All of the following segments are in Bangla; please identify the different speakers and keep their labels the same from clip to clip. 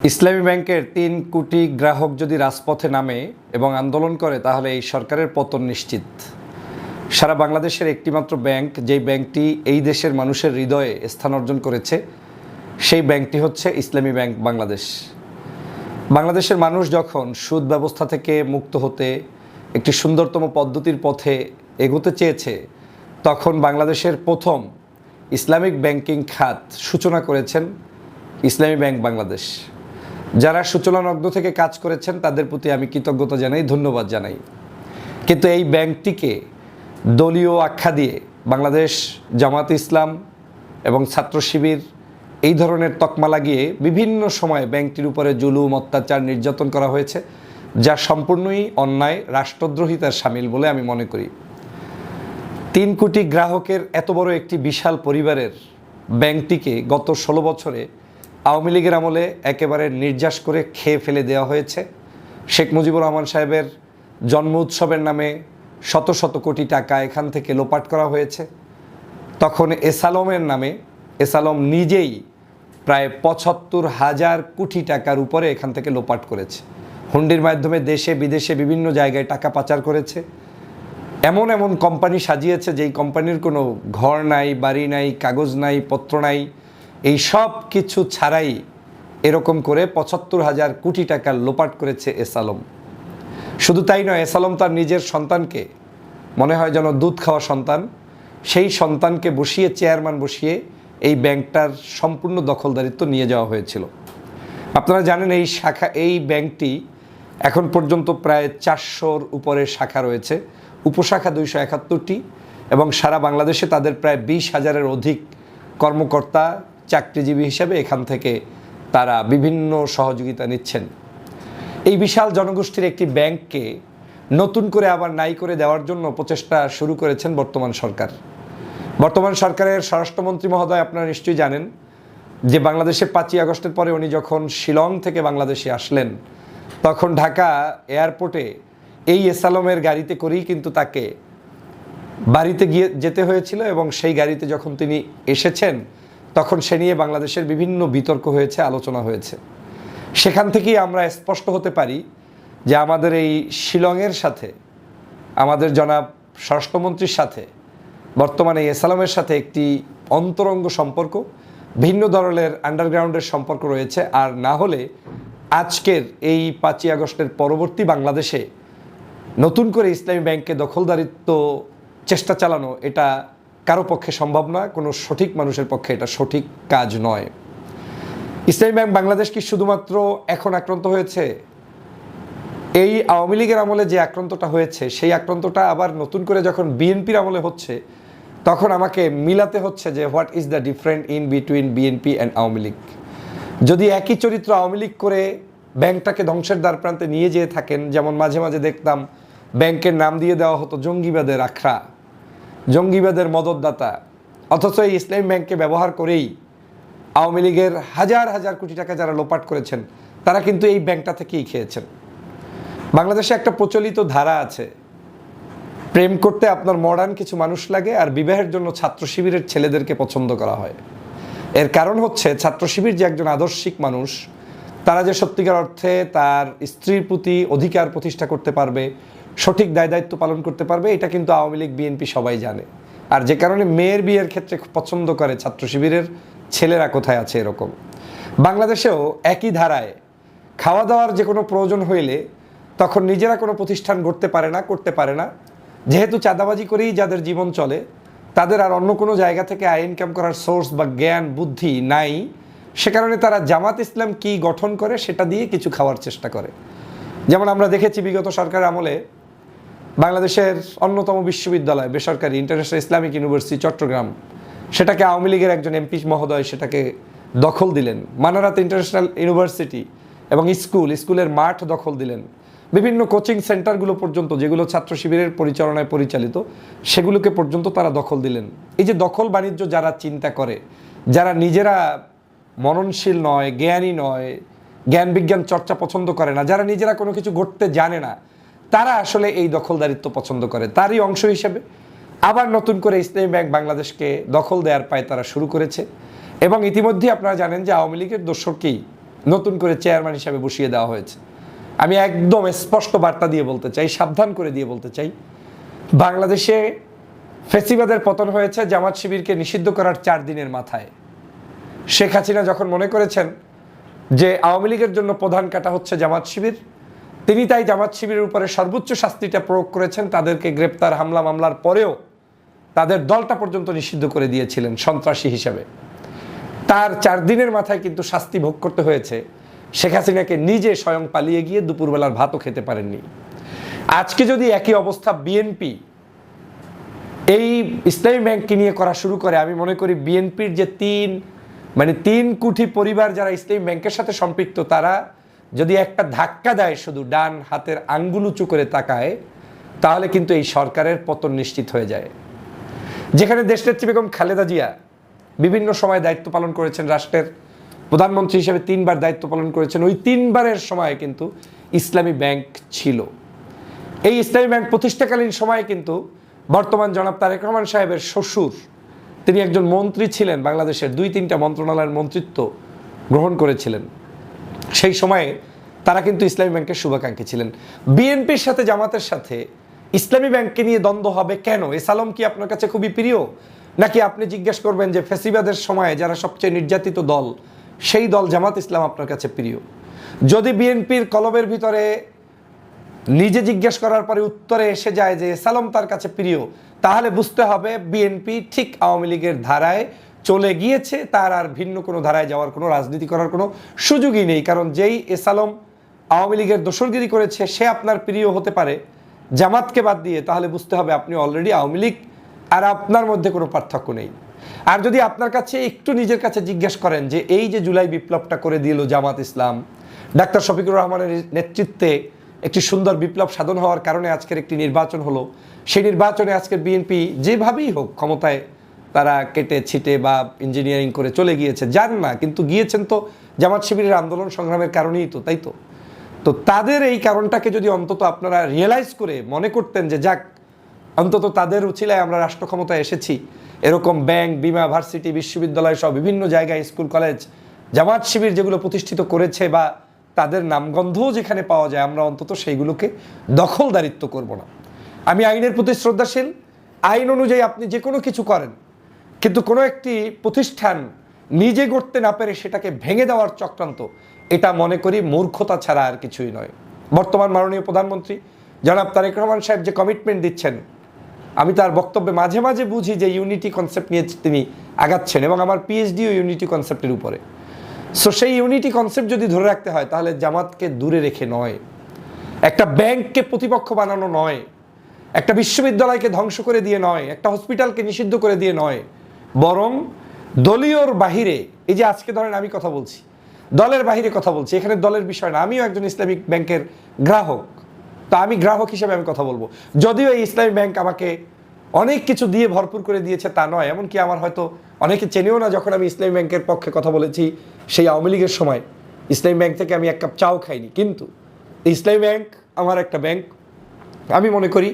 Speaker 1: ইসলামী ব্যাংকের ৩ কোটি গ্রাহক যদি রাজপথে নামে এবং আন্দোলন করে তাহলে এই সরকারের পতন নিশ্চিত। সারা বাংলাদেশের একটিমাত্র ব্যাংক, যেই ব্যাংকটি এই দেশের মানুষের হৃদয়ে স্থান অর্জন করেছে, সেই ব্যাংকটি হচ্ছে ইসলামী ব্যাংক বাংলাদেশ। বাংলাদেশের মানুষ যখন সুদ ব্যবস্থা থেকে মুক্ত হতে একটি সুন্দরতম পদ্ধতির পথে এগোতে চেয়েছে, তখন বাংলাদেশের প্রথম ইসলামিক ব্যাংকিং খাত সূচনা করেছেন ইসলামী ব্যাংক বাংলাদেশ। যারা সূচনালগ্ন থেকে কাজ করেছেন তাদের প্রতি আমি কৃতজ্ঞতা জানাই, ধন্যবাদ জানাই। কিন্তু এই ব্যাংকটিকে দলীয় আখ্যা দিয়ে বাংলাদেশ জামাত ইসলাম এবং ছাত্র শিবির এই ধরনের তকমা লাগিয়ে বিভিন্ন সময়ে ব্যাংকটির উপরে জুলুম, অত্যাচার, নির্যাতন করা হয়েছে, যা সম্পূর্ণই অন্যায়, রাষ্ট্রদ্রোহিতার শামিল বলে আমি মনে করি। ৩ কোটি গ্রাহকের এত বড় একটি বিশাল পরিবারের ব্যাংকটিকে গত ১৬ বছরে আওয়ামী লীগের আমলে একেবারে নির্যাস করে খেয়ে ফেলে দেওয়া হয়েছে। শেখ মুজিবুর রহমান সাহেবের জন্ম উৎসবের নামে শত শত কোটি টাকা এখান থেকে লোপাট করা হয়েছে। তখন এসালমের নামে এসালম নিজেই প্রায় ৭৫,০০০ কোটি টাকার উপরে এখান থেকে লোপাট করেছে। হুন্ডির মাধ্যমে দেশে বিদেশে বিভিন্ন জায়গায় টাকা পাচার করেছে। এমন এমন কোম্পানি সাজিয়েছে যেই কোম্পানির কোনো ঘর নাই, বাড়ি নাই, কাগজ নাই, পত্র নাই। এই সব কিছু ছাড়াই এরকম করে ৭৫,০০০ কোটি টাকা লোপাট করেছে এসালম। শুধু তাই নয়, এসালম তার নিজের সন্তানকে, মনে হয় যেন দুধ খাওয়া সন্তান, সেই সন্তানকে বসিয়ে, চেয়ারম্যান বসিয়ে এই ব্যাংকটার সম্পূর্ণ দখলদারিত্ব নিয়ে যাওয়া হয়েছিল। আপনারা জানেন এই ব্যাংকটি এখন পর্যন্ত প্রায় ৪০০-র উপরে শাখা রয়েছে, উপশাখা ২৭১টি, এবং সারা বাংলাদেশে তাদের প্রায় ২০,০০০-এর অধিক কর্মকর্তা, চাকরিজীবী হিসেবে এখান থেকে তারা বিভিন্ন সহযোগিতা নিচ্ছেন। এই বিশাল জনগোষ্ঠীর একটি ব্যাংককে নতুন করে আবার নাই করে দেওয়ার জন্য প্রচেষ্টা শুরু করেছেন বর্তমান সরকার। বর্তমান সরকারের স্বরাষ্ট্রমন্ত্রী মহোদয়, আপনারা নিশ্চয়ই জানেন যে বাংলাদেশে ৫ই আগস্টের পরে উনি যখন শিলং থেকে বাংলাদেশে আসলেন, তখন ঢাকা এয়ারপোর্টে এই এসালমের গাড়িতে করেই কিন্তু তাকে বাড়িতে যেতে হয়েছিল, এবং সেই গাড়িতে যখন তিনি এসেছেন তখন সে নিয়ে বাংলাদেশের বিভিন্ন বিতর্ক হয়েছে, আলোচনা হয়েছে। সেখান থেকেই আমরা স্পষ্ট হতে পারি যে আমাদের এই শিলংয়ের সাথে, আমাদের জনাব স্বরাষ্ট্রমন্ত্রীর সাথে বর্তমানে এসালমের সাথে একটি অন্তরঙ্গ সম্পর্ক, ভিন্ন ধরনের আন্ডারগ্রাউন্ডের সম্পর্ক রয়েছে। আর না হলে আজকের এই ৫ই আগস্টের পরবর্তী বাংলাদেশে নতুন করে ইসলামী ব্যাংককে দখলদারিত্ব চেষ্টা চালানো, এটা কারো পক্ষে সম্ভব না, কোনো সঠিক মানুষের পক্ষে এটা সঠিক কাজ নয়। ইসলামী ব্যাংক বাংলাদেশ কি শুধুমাত্র এখন আক্রান্ত হয়েছে? এই আওয়ামী লীগের আমলে যে আক্রান্তটা হয়েছে, সেই আক্রান্তটা আবার নতুন করে যখন বিএনপির আমলে হচ্ছে, তখন আমাকে মিলাতে হচ্ছে যে what is the different in between BNP and Awami League. যদি একই চরিত্র আওয়ামী লীগ করে ব্যাংকটাকে ধ্বংসের দ্বার প্রান্তে নিয়ে যেয়ে থাকেন, যেমন মাঝে মাঝে দেখতাম ব্যাংকের নাম দিয়ে দেওয়া হতো জঙ্গিবাদের আখড়া, জঙ্গিবাদের মদতদাতা, অথচ এই ইসলামী ব্যাংককে ব্যবহার করেই আওয়ামী লীগের হাজার হাজার কোটি টাকা যারা লোপাট করেছেন, তারা কিন্তু এই ব্যাংকটা থেকেই খেয়েছেন। বাংলাদেশে একটা প্রচলিত ধারা আছে, প্রেম করতে আপনার মডার্ন কিছু মানুষ লাগে, আর বিবাহের জন্য ছাত্র শিবিরের ছেলেদেরকে পছন্দ করা হয়। এর কারণ হচ্ছে ছাত্র শিবির যে একজন আদর্শিক মানুষ, তারা যে সত্যিকার অর্থে তার স্ত্রীর প্রতি অধিকার প্রতিষ্ঠা করতে পারবে, সঠিক দায় দায়িত্ব পালন করতে পারবে, এটা কিন্তু আওয়ামী লীগ বিএনপি সবাই জানে। আর যে কারণে মেয়ের বিয়ের ক্ষেত্রে পছন্দ করে ছাত্র শিবিরের ছেলেরা কোথায় আছে এরকম। বাংলাদেশেও একই ধারায় খাওয়া দাওয়ার যে কোনো প্রয়োজন হইলে তখন নিজেরা কোনো প্রতিষ্ঠান করতে পারে না, যেহেতু চাঁদাবাজি করেই যাদের জীবন চলে, তাদের আর অন্য কোনো জায়গা থেকে আয় ইনকাম করার সোর্স বা জ্ঞান বুদ্ধি নাই। সে কারণে তারা জামাত ইসলাম কি গঠন করে সেটা দিয়ে কিছু খাওয়ার চেষ্টা করে। যেমন আমরা দেখেছি বিগত সরকার আমলে বাংলাদেশের অন্যতম বিশ্ববিদ্যালয়, বেসরকারি ইন্টারন্যাশনাল ইসলামিক ইউনিভার্সিটি চট্টগ্রাম, সেটাকে আওয়ামী লীগের একজন এমপি মহোদয় সেটাকে দখল দিলেন। মানারাত ইন্টারন্যাশনাল ইউনিভার্সিটি এবং স্কুলের মাঠ দখল দিলেন। বিভিন্ন কোচিং সেন্টারগুলো পর্যন্ত, যেগুলো ছাত্র শিবিরের পরিচালনায় পরিচালিত, সেগুলোকে পর্যন্ত তারা দখল দিলেন। এই যে দখল বাণিজ্য যারা চিন্তা করে, যারা নিজেরা মননশীল নয়, জ্ঞানী নয়, জ্ঞান বিজ্ঞান চর্চা পছন্দ করে না, যারা নিজেরা কোনো কিছু গড়তে জানে না, তারা আসলে এই দখলদারিত্ব পছন্দ করে। তারই অংশ হিসেবে আবার নতুন করে ইসলামী ব্যাংক বাংলাদেশকে দখল দেওয়ার পায় তারা শুরু করেছে। এবং ইতিমধ্যে আপনারা জানেন যে আওয়ামী লীগের দোসরকেই নতুন করে চেয়ারম্যান হিসাবে বসিয়ে দেওয়া হয়েছে। আমি একদম স্পষ্ট বার্তা দিয়ে বলতে চাই, সাবধান করে দিয়ে বলতে চাই, বাংলাদেশে ফেসিবাদের পতন হয়েছে জামাত শিবিরকে নিষিদ্ধ করার 4 দিনের মাথায়। শেখ হাসিনা যখন মনে করেছেন যে আওয়ামী লীগের জন্য প্রধান কাটা হচ্ছে জামাত শিবির, তিনি তাই জামাত শিবিরের উপরে সর্বোচ্চ শাস্তিটা প্রয়োগ করেছেন। তাদেরকে গ্রেপ্তার, হামলা মামলার পরেও তাদের দলটা পর্যন্ত নিষিদ্ধ করে দিয়েছিলেন সন্ত্রাসী হিসাবে। তার 4 দিনের মাথায় কিন্তু শাস্তি ভোগ করতে হয়েছে শেখ হাসিনাকে, নিজে স্বয়ং পালিয়ে গিয়ে দুপুরবেলার ভাতও খেতে পারেননি। আজকে যদি একই অবস্থা বিএনপি এই ইসলামী ব্যাংককে নিয়ে করা শুরু করে, আমি মনে করি বিএনপির যে 3 কোটি পরিবার যারা ইসলামী ব্যাংকের সাথে সম্পৃক্ত, তারা যদি একটা ধাক্কা দেয়, শুধু ডান হাতের আঙ্গুল উঁচু করে তাকায়, তাহলে কিন্তু এই সরকারের পতন নিশ্চিত হয়ে যায়। যেখানে দেশনেত্রী বেগম খালেদা জিয়া বিভিন্ন সময় দায়িত্ব পালন করেছেন, রাষ্ট্রের প্রধানমন্ত্রী হিসেবে 3 বার দায়িত্ব পালন করেছেন, ওই 3 বারের সময় কিন্তু ইসলামী ব্যাংক ছিল। এই ইসলামী ব্যাংক প্রতিষ্ঠাকালীন সময়ে কিন্তু বর্তমান জনাব তারেক রহমান সাহেবের শ্বশুর, তিনি একজন মন্ত্রী ছিলেন, বাংলাদেশের 2-3টা মন্ত্রণালয়ের মন্ত্রিত্ব গ্রহণ করেছিলেন। সেই সময়ে তারা কিন্তু ইসলামী ব্যাংকের শুভাকাঙ্ক্ষী ছিলেন। বিএনপির সাথে জামাতের সাথে ইসলামী ব্যাংককে নিয়ে দ্বন্দ্ব হবে কেন? এসালম কি আপনার কাছে খুবই প্রিয়, নাকি আপনি জিজ্ঞেস করবেন যে ফেসিবাদের সময়ে যারা সবচেয়ে নির্যাতিত দল, সেই দল জামাত ইসলাম আপনার কাছে প্রিয়? যদি বিএনপির কলবের ভিতরে নিজে জিজ্ঞেস করার পরে উত্তরে এসে যায় যে এসালম তার কাছে প্রিয়, তাহলে বুঝতে হবে বিএনপি ঠিক আওয়ামী লীগের ধারায় চলে গিয়েছে, তার আর ভিন্ন কোনো ধারায় যাওয়ার কোনো রাজনীতি করার কোনো সুযোগই নেই। কারণ যেই এসালম আওয়ামী লীগের দোসরগিরি করেছে, সে আপনার প্রিয় হতে পারে জামাতকে বাদ দিয়ে, তাহলে বুঝতে হবে আপনি অলরেডি আওয়ামী লীগ, আর আপনার মধ্যে কোনো পার্থক্য নেই। আর যদি আপনার কাছে একটু নিজের কাছে জিজ্ঞেস করেন যে এই যে জুলাই বিপ্লবটা করে দিল জামাত ইসলাম, ডাক্তার শফিকুর রহমানের নেতৃত্বে একটি সুন্দর বিপ্লব সাধন হওয়ার কারণে আজকের একটি নির্বাচন হলো, সেই নির্বাচনে আজকের বিএনপি যেভাবেই হোক ক্ষমতায় তারা কেটে ছিটে বা ইঞ্জিনিয়ারিং করে চলে গিয়েছে, যান না, কিন্তু গিয়েছেন তো জামাত শিবিরের আন্দোলন সংগ্রামের কারণেই তো, তাই তো? তো তাদের এই কারণটাকে যদি অন্তত আপনারা রিয়েলাইজ করে মনে করতেন যে যাক, অন্তত তাদের উছিলায় আমরা রাষ্ট্র ক্ষমতায় এসেছি, এরকম ব্যাংক, বিমা, ভার্সিটি, বিশ্ববিদ্যালয় সহ বিভিন্ন জায়গায়, স্কুল কলেজ জামাত শিবির যেগুলো প্রতিষ্ঠিত করেছে বা তাদের নামগন্ধও যেখানে পাওয়া যায়, আমরা অন্তত সেইগুলোকে দখলদারিত্ব করব না। আমি আইনের প্রতি শ্রদ্ধাশীল, আইন অনুযায়ী আপনি যে কোনো কিছু করেন, কিন্তু কোনো একটি প্রতিষ্ঠান নিজে গড়তে না পেরে সেটাকে ভেঙে দেওয়ার চক্রান্ত, এটা মনে করি মূর্খতা ছাড়া আর কিছুই নয়। বর্তমান মাননীয় প্রধানমন্ত্রী জনাব তারেক রহমান সাহেব যে কমিটমেন্ট দিচ্ছেন, আমি তার বক্তব্যে মাঝে মাঝে বুঝি যে ইউনিটি কনসেপ্ট নিয়ে তিনি আগাচ্ছেন, এবং আমার পিএইচডিও ইউনিটি কনসেপ্টের উপরে। সো সেই ইউনিটি কনসেপ্ট যদি ধরে রাখতে হয়, তাহলে জামাতকে দূরে রেখে নয়, একটা ব্যাংককে প্রতিপক্ষ বানানো নয়, একটা বিশ্ববিদ্যালয়কে ধ্বংস করে দিয়ে নয়, একটা হসপিটালকে নিষিদ্ধ করে দিয়ে নয়, বরং দলীয়র বাহিরে, এই যে আজকে ধরেন আমি কথা বলছি, দলের বাহিরে কথা বলছি, এখানে দলের বিষয় না, আমিও একজন ইসলামিক ব্যাংকের গ্রাহক, তো আমি গ্রাহক হিসেবে আমি কথা বলবো। যদিও এই ইসলামী ব্যাংক আমাকে অনেক কিছু দিয়ে ভরপুর করে দিয়েছে তা নয়, এমনকি আমার হয়তো অনেকে চেনেও না, যখন আমি ইসলামী ব্যাংকের পক্ষে কথা বলেছি সেই আওয়ামী লীগের সময় ইসলামী ব্যাংক থেকে আমি 1 কাপ চাও খাইনি, কিন্তু ইসলামী ব্যাংক আমার একটা ব্যাংক, আমি মনে করি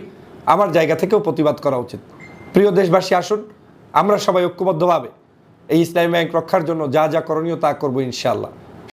Speaker 1: আমার জায়গা থেকেও প্রতিবাদ করা উচিত। প্রিয় দেশবাসী, আসুন আমরা সবাই ঐক্যবদ্ধভাবে এই ইসলামী ব্যাংক রক্ষার জন্য যা যা করণীয় তা করবো ইনশাআল্লাহ।